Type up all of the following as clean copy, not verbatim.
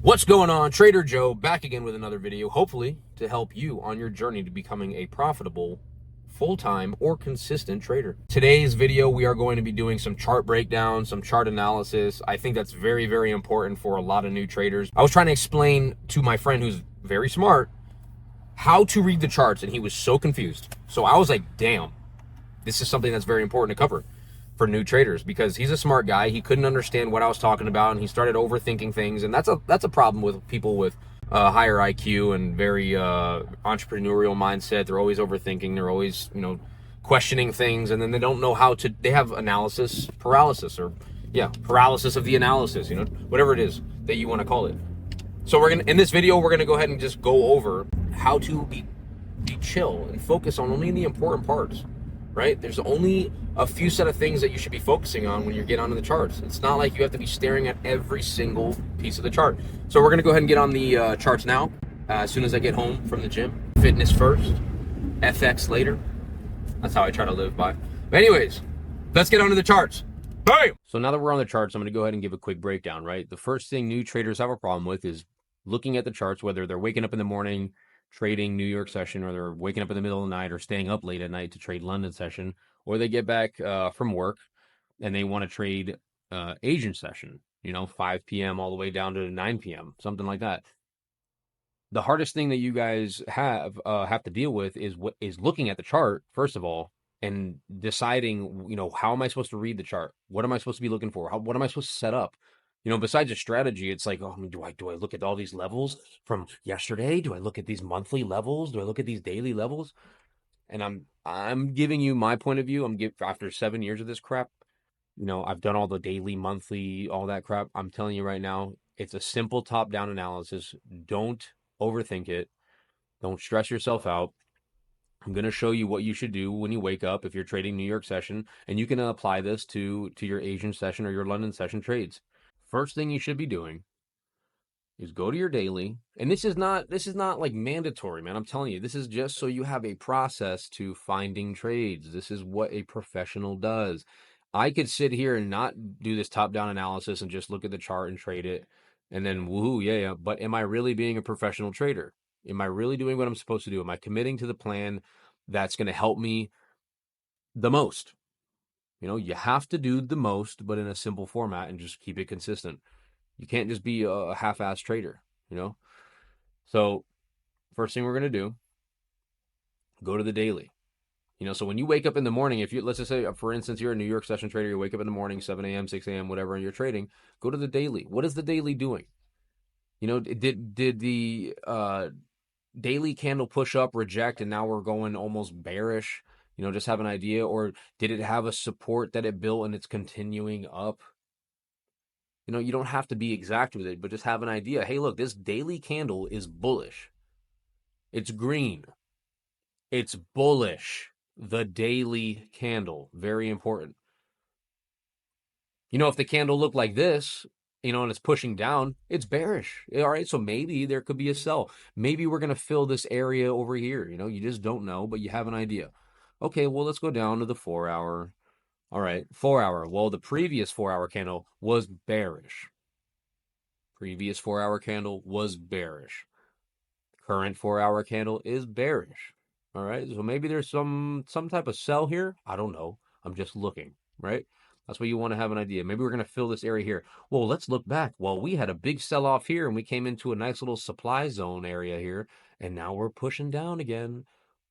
What's going on? Trader Joe back again with another video, hopefully to help you on your journey to becoming a profitable full-time or consistent trader. Today's video, we are going to be doing some chart breakdown, some chart analysis. I think that's very, very important for a lot of new traders. I was trying to explain to my friend who's very smart how to read the charts, and he was so confused. So I was like, damn, this is something that's very important to cover for new traders, because he's a smart guy. He couldn't understand what I was talking about, and he started overthinking things, and that's a problem with people with higher IQ and very entrepreneurial mindset. They're always overthinking. They're always questioning things, and then they don't know how to. They have analysis paralysis, or paralysis of the analysis. Whatever it is that you want to call it. So in this video we're gonna go ahead and just go over how to be chill and focus on only the important parts. Right? There's only a few set of things that you should be focusing on when you get onto the charts. It's not like you have to be staring at every single piece of the chart. So we're going to go ahead and get on the charts now. As soon as I get home from the gym. Fitness first, FX later. That's how I try to live by. But anyways, let's get onto the charts. Bam! So now that we're on the charts, I'm going to go ahead and give a quick breakdown, right? The first thing new traders have a problem with is looking at the charts, whether they're waking up in the morning trading New York session, or they're waking up in the middle of the night, or staying up late at night to trade London session, or they get back from work and they want to trade Asian session, 5 p.m. all the way down to 9 p.m., something like that. The hardest thing that you guys have to deal with is looking at the chart, first of all, and deciding, how am I supposed to read the chart? What am I supposed to be looking for? What am I supposed to set up? Besides a strategy, it's like, do I look at all these levels from yesterday? Do I look at these monthly levels? Do I look at these daily levels? And I'm giving you my point of view. After 7 years of this crap, I've done all the daily, monthly, all that crap. I'm telling you right now, it's a simple top-down analysis. Don't overthink it. Don't stress yourself out. I'm going to show you what you should do when you wake up if you're trading New York session, and you can apply this to your Asian session or your London session trades. First thing you should be doing is go to your daily, and this is not like mandatory, man. I'm telling you, this is just so you have a process to finding trades. This is what a professional does. I could sit here and not do this top-down analysis and just look at the chart and trade it, and then woohoo, yeah. But am I really being a professional trader? Am I really doing what I'm supposed to do? Am I committing to the plan that's going to help me the most? You have to do the most, but in a simple format, and just keep it consistent. You can't just be a half-assed trader, So first thing we're going to do, go to the daily. So when you wake up in the morning, let's just say, for instance, you're a New York session trader, you wake up in the morning, 7 a.m., 6 a.m., whatever, and you're trading, go to the daily. What is the daily doing? Did the daily candle push up, reject, and now we're going almost bearish? Just have an idea. Or did it have a support that it built and it's continuing up? You don't have to be exact with it, but just have an idea. Hey, look, this daily candle is bullish. It's green. It's bullish. The daily candle. Very important. If the candle looked like this, and it's pushing down, it's bearish. All right, so maybe there could be a sell. Maybe we're going to fill this area over here. You just don't know, but you have an idea. Okay, well, let's go down to the 4 hour. All right, 4 hour. Well, the previous 4 hour candle was bearish. Previous 4 hour candle was bearish. Current 4 hour candle is bearish. All right, so maybe there's some type of sell here. I don't know. I'm just looking, right? That's what you want to have an idea. Maybe we're going to fill this area here. Well, let's look back. Well, we had a big sell-off here, and we came into a nice little supply zone area here, and now we're pushing down again.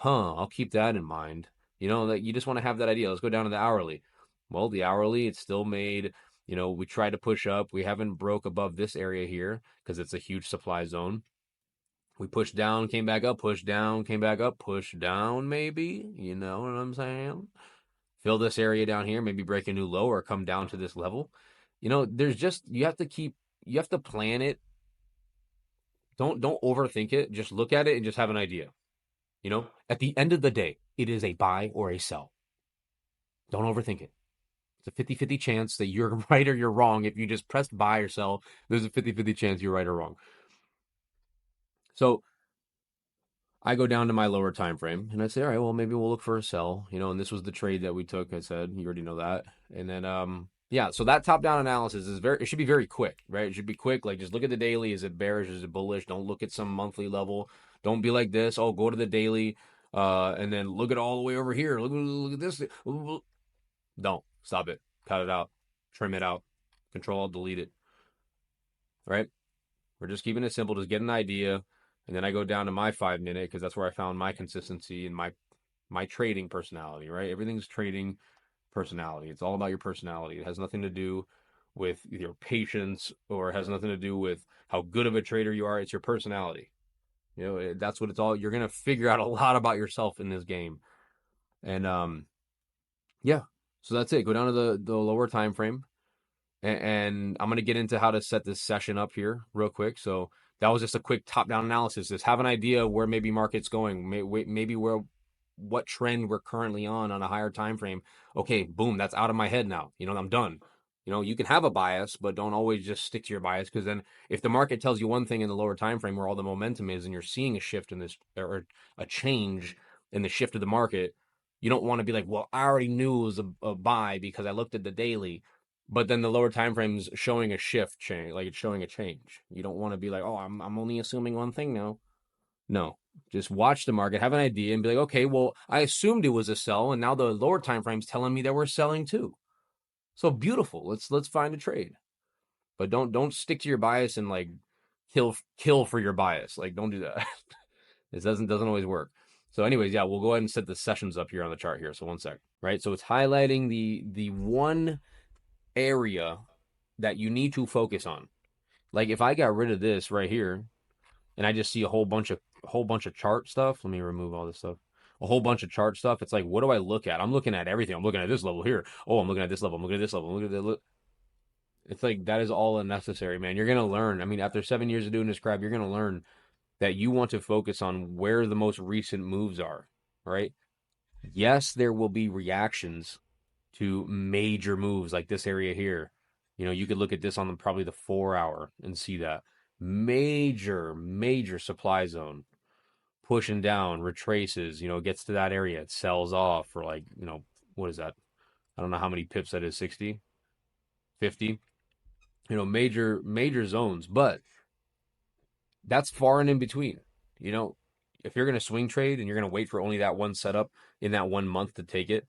I'll keep that in mind. That you just want to have that idea. Let's go down to the hourly. Well, the hourly, it's still made, we tried to push up. We haven't broke above this area here because it's a huge supply zone. We pushed down, came back up, pushed down, came back up, pushed down, maybe. You know what I'm saying? Fill this area down here, maybe break a new low or come down to this level. There's just, you have to plan it. Don't overthink it. Just look at it and just have an idea. At the end of the day, it is a buy or a sell. Don't overthink it. It's a 50-50 chance that you're right or you're wrong. If you just press buy or sell, there's a 50-50 chance you're right or wrong. So I go down to my lower time frame and I say, all right, well, maybe we'll look for a sell, and this was the trade that we took. I said, you already know that. And then, Yeah, so that top-down analysis is it should be very quick, right? It should be quick. Like just look at the daily. Is it bearish? Is it bullish? Don't look at some monthly level. Don't be like this. Oh, go to the daily, and then look at all the way over here. Look at this. Don't stop it. Cut it out. Trim it out. Control, delete it. Right? We're just keeping it simple. Just get an idea, and then I go down to my 5 minute because that's where I found my consistency and my trading personality. Right? Everything's trading personality. It's all about your personality. It has nothing to do with your patience or it has nothing to do with how good of a trader you are. It's your personality. You know, that's what it's all. You're gonna figure out a lot about yourself in this game, and yeah. So that's it. Go down to the lower time frame, and I'm gonna get into how to set this session up here real quick. So that was just a quick top down analysis. Just have an idea where maybe market's going, maybe where what trend we're currently on a higher time frame. Okay, boom, that's out of my head now. You know, I'm done. You know, you can have a bias, but don't always just stick to your bias because then if the market tells you one thing in the lower time frame where all the momentum is and you're seeing a shift in this or a change in the shift of the market, you don't want to be like, well, I already knew it was a buy because I looked at the daily, but then the lower time frame's showing a shift change, like it's showing a change. You don't want to be like, oh, I'm only assuming one thing now. No, just watch the market, have an idea, and be like, okay, well, I assumed it was a sell, and now the lower time frame's telling me that we're selling too. So beautiful. Let's find a trade, but don't stick to your bias and like kill for your bias. Like don't do that. It doesn't always work. So, anyways, yeah, we'll go ahead and set the sessions up here on the chart here. So one sec, right? So it's highlighting the one area that you need to focus on. Like if I got rid of this right here and I just see a whole bunch of chart stuff. Let me remove all this stuff. A whole bunch of chart stuff. It's like, what do I look at? I'm looking at everything. I'm looking at this level here. Oh, I'm looking at this level. I'm looking at this level. I'm looking at that. It's like that is all unnecessary, man. You're gonna learn. I mean, after 7 years of doing this crap, you're gonna learn that you want to focus on where the most recent moves are. Right? Yes, there will be reactions to major moves like this area here. You know, you could look at this on probably the 4 hour and see that major supply zone pushing down, retraces, gets to that area, it sells off for like, what is that? I don't know how many pips that is, 60, 50, major zones, but that's far and in between. You know, if you're going to swing trade and you're going to wait for only that one setup in that 1 month to take it,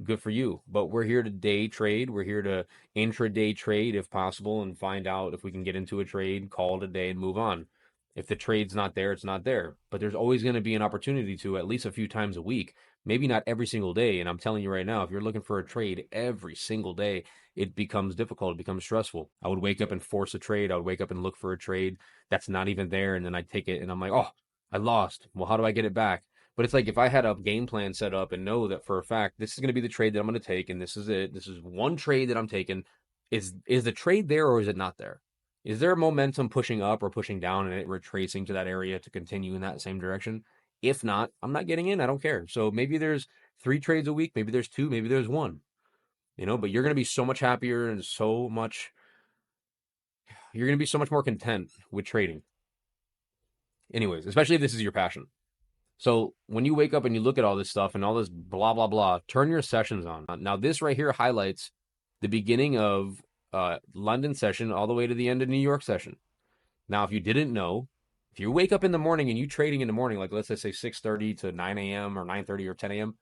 good for you. But we're here to day trade. We're here to intraday trade if possible and find out if we can get into a trade, call it a day, and move on. If the trade's not there, it's not there. But there's always going to be an opportunity to at least a few times a week, maybe not every single day. And I'm telling you right now, if you're looking for a trade every single day, it becomes difficult. It becomes stressful. I would wake up and force a trade. I would wake up and look for a trade that's not even there. And then I take it and I'm like, oh, I lost. Well, how do I get it back? But it's like if I had a game plan set up and know that for a fact this is going to be the trade that I'm going to take, and this is it. This is one trade that I'm taking. Is the trade there or is it not there? Is there momentum pushing up or pushing down and it retracing to that area to continue in that same direction? If not, I'm not getting in. I don't care. So maybe there's 3 trades a week. Maybe there's 2. Maybe there's 1. But you're going to be so much happier and you're going to be so much more content with trading. Anyways, especially if this is your passion. So when you wake up and you look at all this stuff and all this blah, blah, blah, turn your sessions on. Now, this right here highlights the beginning of London session all the way to the end of New York session. Now, if you didn't know, if you wake up in the morning and you trading in the morning, like let's say 6:30 to 9 a.m. or 9:30 or 10 a.m.,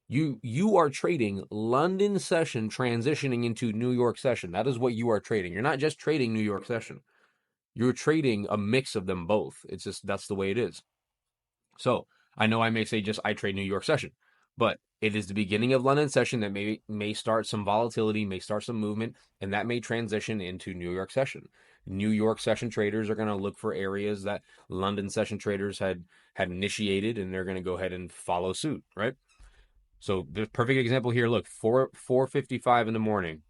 you are trading London session transitioning into New York session. That is what you are trading. You're not just trading New York session. You're trading a mix of them both. It's just that's the way it is. So I know I may say just I trade New York session, but it is the beginning of London session that may start some volatility, may start some movement, and that may transition into New York session. New York session traders are going to look for areas that London session traders had initiated, and they're going to go ahead and follow suit, right? So the perfect example here. Look, 4:55 in the morning,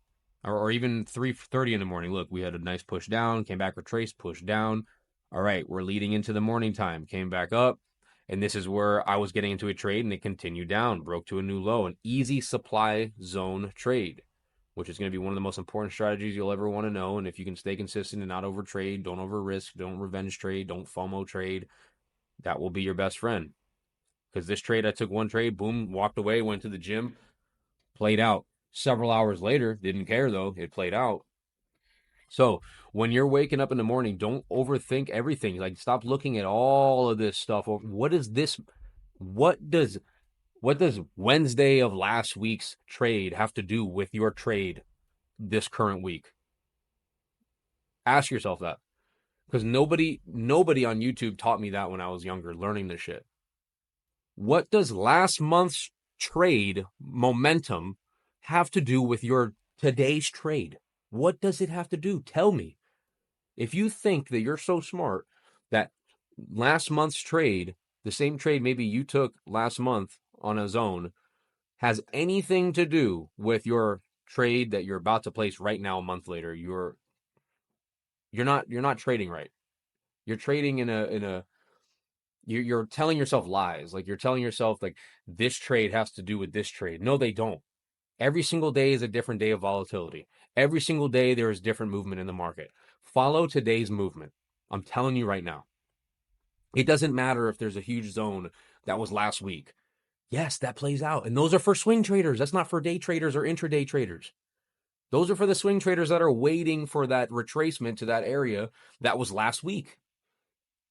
or even 3:30 in the morning. Look, we had a nice push down, came back retraced, push down. All right, we're leading into the morning time, came back up, and this is where I was getting into a trade, and it continued down, broke to a new low, an easy supply zone trade, which is going to be one of the most important strategies you'll ever want to know. And if you can stay consistent and not over trade, don't over risk, don't revenge trade, don't FOMO trade, that will be your best friend. Because this trade, I took one trade, boom, walked away, went to the gym, played out. Several hours later, didn't care though. It played out. So when you're waking up in the morning, don't overthink everything. Like stop looking at all of this stuff. What is this? What does what does Wednesday of last week's trade have to do with your trade this current week? Ask yourself that. Because nobody on YouTube taught me that when I was younger, learning this shit. What does last month's trade momentum have to do with your today's trade? What does it have to do? Tell me. If you think that you're so smart that last month's trade, the same trade maybe you took last month on a zone, has anything to do with your trade that you're about to place right now a month later, you're not trading right. You're trading in a you're telling yourself lies. Like you're telling yourself like this trade has to do with this trade. No, they don't. Every single day is a different day of volatility. Every single day there is different movement in the market. Follow today's movement. I'm telling you right now. It doesn't matter if there's a huge zone that was last week. Yes, that plays out. And those are for swing traders. That's not for day traders or intraday traders. Those are for the swing traders that are waiting for that retracement to that area that was last week.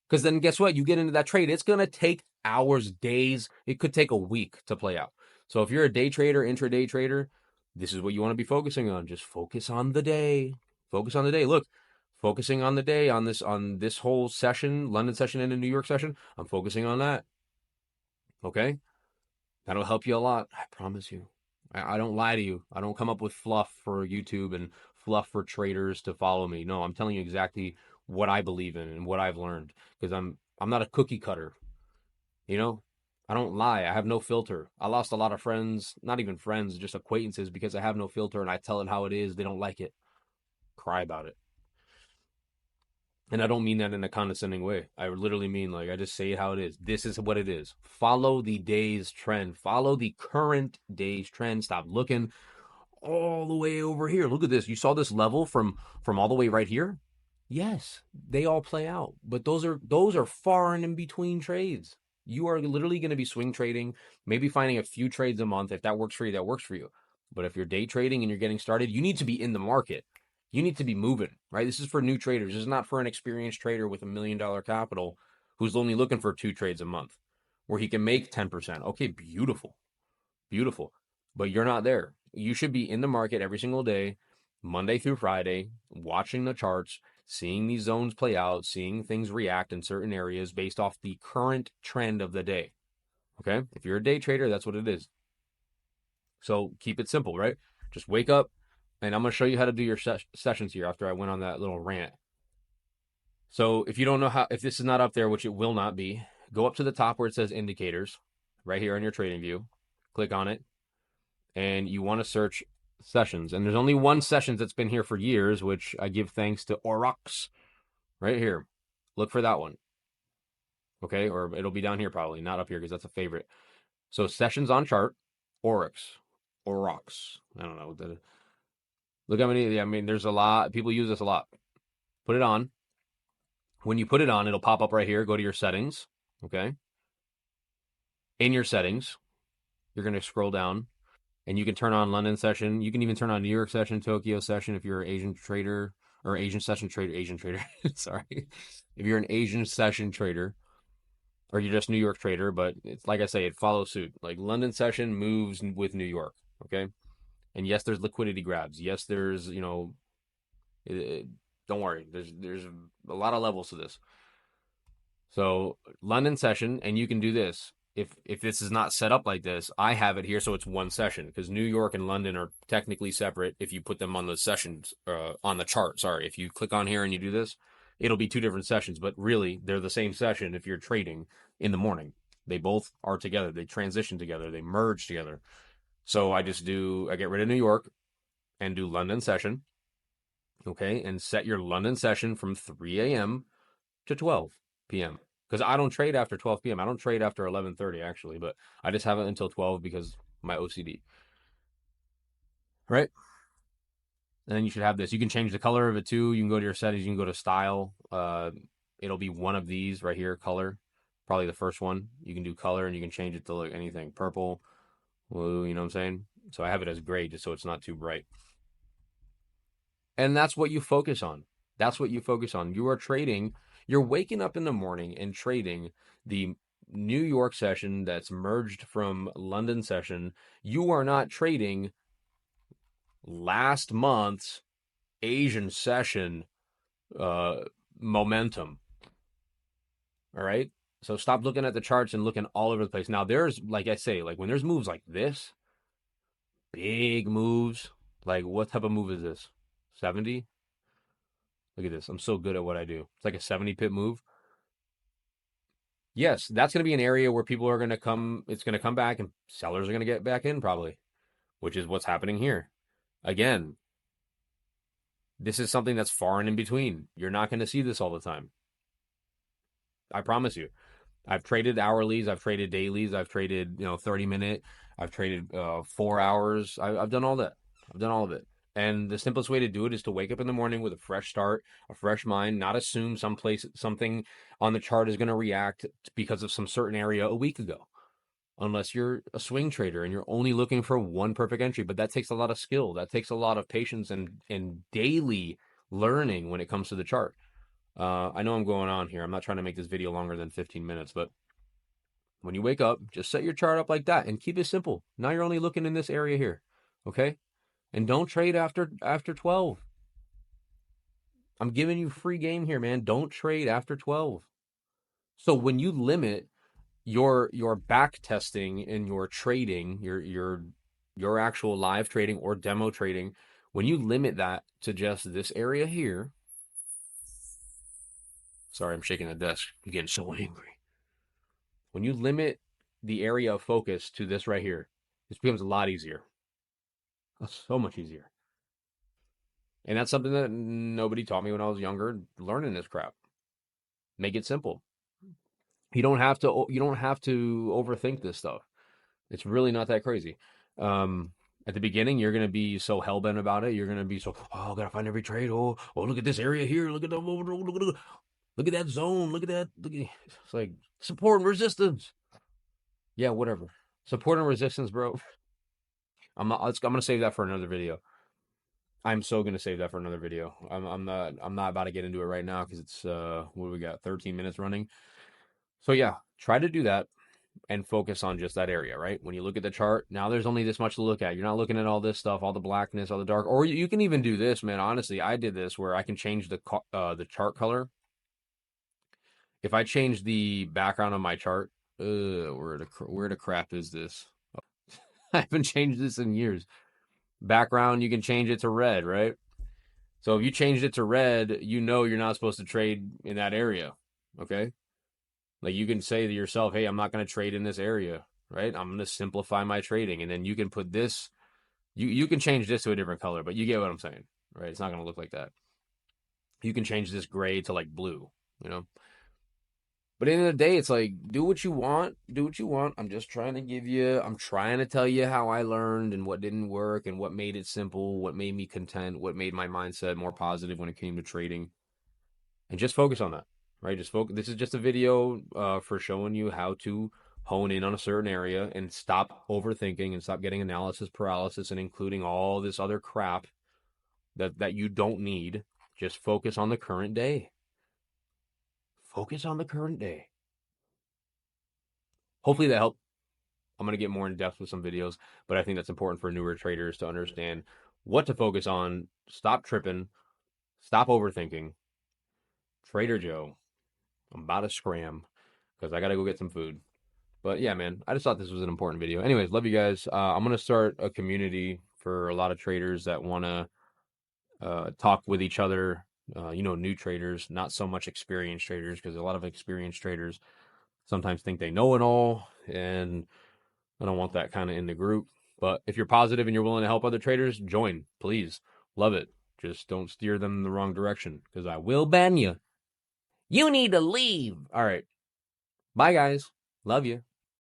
Because then guess what? You get into that trade, it's going to take hours, days. It could take a week to play out. So if you're a day trader, intraday trader, this is what you want to be focusing on. Just focus on the day. Focus on the day. Look, focusing on the day on this whole session, London session and the New York session, I'm focusing on that. Okay? That'll help you a lot. I promise you. I don't lie to you. I don't come up with fluff for YouTube and fluff for traders to follow me. No, I'm telling you exactly what I believe in and what I've learned because I'm not a cookie cutter, you know? I don't lie. I have no filter. I lost a lot of friends, not even friends, just acquaintances because I have no filter and I tell it how it is. They don't like it. Cry about it. And I don't mean that in a condescending way. I literally mean like I just say it how it is. This is what it is. Follow the day's trend. Follow the current day's trend. Stop looking all the way over here. Look at this. You saw this level from all the way right here? Yes, they all play out. But those are far and in between trades. You are literally going to be swing trading, maybe finding a few trades a month. If that works for you, that works for you. But if you're day trading and you're getting started, you need to be in the market. You need to be moving, right? This is for new traders. This is not for an experienced trader with $1 million capital who's only looking for 2 trades a month where he can make 10%. Okay, beautiful. Beautiful. But you're not there. You should be in the market every single day, Monday through Friday, watching the charts, seeing these zones play out, seeing things react in certain areas based off the current trend of the day. Okay? If you're a day trader, that's what it is. So keep it simple, right? Just wake up, and I'm going to show you how to do your sessions here after I went on that little rant. So if you don't know how, if this is not up there, which it will not be, go up to the top where it says indicators, right here on your trading view. Click on it, and you want to search sessions. And there's only one sessions that's been here for years, which I give thanks to Forex right here. Look for that one. Okay, or it'll be down here probably, not up here because that's a favorite. So sessions on chart, Forex, Forex. I don't know. Look how many. I mean, there's a lot. People use this a lot. Put it on. When you put it on, it'll pop up right here. Go to your settings. Okay. In your settings, you're going to scroll down and you can turn on London session. You can even turn on New York session, Tokyo session if you're an Asian trader or Asian session trader, Asian trader. Sorry. If you're an Asian session trader or you're just New York trader, but it's like I say, it follows suit. Like London session moves with New York. Okay. And yes, there's liquidity grabs. Yes, there's, don't worry. There's a lot of levels to this. So London session, and you can do this. If this is not set up like this, I have it here so it's one session because New York and London are technically separate. If you put them on the sessions on the chart, sorry, if you click on here and you do this, it'll be two different sessions, but really they're the same session if you're trading in the morning. They both are together. They transition together. They merge together. So I get rid of New York and do London session. Okay, and set your London session from 3 a.m. to 12 p.m. Because I don't trade after 12 p.m. I don't trade after 11:30 actually, but I just have it until 12 because my OCD. Right? And then you should have this. You can change the color of it too. You can go to your settings. You can go to style. It'll be one of these right here, color. Probably the first one. You can do color and you can change it to like anything. Purple, blue, you know what I'm saying? So I have it as gray just so it's not too bright. And that's what you focus on. That's what you focus on. You are trading, you're waking up in the morning and trading the New York session that's merged from London session. You are not trading last month's Asian session uh, momentum. All right. So stop looking at the charts and looking all over the place. Now, there's, like I say, like when there's moves like this, big moves, like what type of move is this? 70? Look at this. I'm so good at what I do. It's like a 70 pip move. Yes, that's going to be an area where people are going to come, it's going to come back and sellers are going to get back in probably, which is what's happening here. Again, this is something that's far and in between. You're not going to see this all the time. I promise you. I've traded hourlies, I've traded dailies, I've traded 30-minute, I've traded 4 hours. I've done all that. I've done all of it. And the simplest way to do it is to wake up in the morning with a fresh start, a fresh mind, not assume something on the chart is going to react because of some certain area a week ago. Unless you're a swing trader and you're only looking for one perfect entry, but that takes a lot of skill. That takes a lot of patience and daily learning when it comes to the chart. I know I'm going on here. I'm not trying to make this video longer than 15 minutes, but when you wake up, just set your chart up like that and keep it simple. Now you're only looking in this area here, okay? And don't trade after 12. I'm giving you free game here, man. Don't trade after 12. So when you limit your back testing and your trading, your actual live trading or demo trading, when you limit that to just this area here, sorry, I'm shaking the desk. I'm getting so angry. When you limit the area of focus to this right here, this becomes a lot easier. So much easier. And that's something that nobody taught me when I was younger, learning this crap. Make it simple. You don't have to overthink this stuff. It's really not that crazy. At the beginning, you're gonna be so hellbent about it. You're gonna be so, oh, I gotta find every trade. Oh, look at this area here. Look at the look at that zone. Look at that. It's like support and resistance. Yeah, whatever. Support and resistance, bro. I'm gonna save that for another video. I'm so gonna save that for another video. I'm not about to get into it right now because it's what do we got, 13 minutes running. So yeah, try to do that and focus on just that area, right? When you look at the chart, now there's only this much to look at. You're not looking at all this stuff, all the blackness, all the dark. Or you can even do this, man. Honestly, I did this where I can change the chart color. If I change the background of my chart, where the crap is this? I haven't changed this in years. Background, you can change it to red, right? So if you changed it to red, you know you're not supposed to trade in that area. Okay? Like you can say to yourself, hey, I'm not going to trade in this area, right? I'm going to simplify my trading. And then you can put this, you can change this to a different color, but you get what I'm saying, right? It's not going to look like that. You can change this gray to like blue, you know? But at the end of the day, it's like, do what you want. Do what you want. I'm just trying to I'm trying to tell you how I learned and what didn't work and what made it simple, what made me content, what made my mindset more positive when it came to trading. And just focus on that, right? Just focus. This is just a video for showing you how to hone in on a certain area and stop overthinking and stop getting analysis paralysis and including all this other crap that you don't need. Just focus on the current day. Focus on the current day. Hopefully that helped. I'm going to get more in depth with some videos, but I think that's important for newer traders to understand what to focus on. Stop tripping. Stop overthinking. Trader Joe, I'm about to scram because I got to go get some food. But yeah, man, I just thought this was an important video. Anyways, love you guys. I'm going to start a community for a lot of traders that want to talk with each other, new traders, not so much experienced traders, because a lot of experienced traders sometimes think they know it all, and I don't want that kind of in the group. But if you're positive and you're willing to help other traders, join, please. Love it. Just don't steer them in the wrong direction, because I will ban you. You need to leave. All right. Bye, guys. Love you.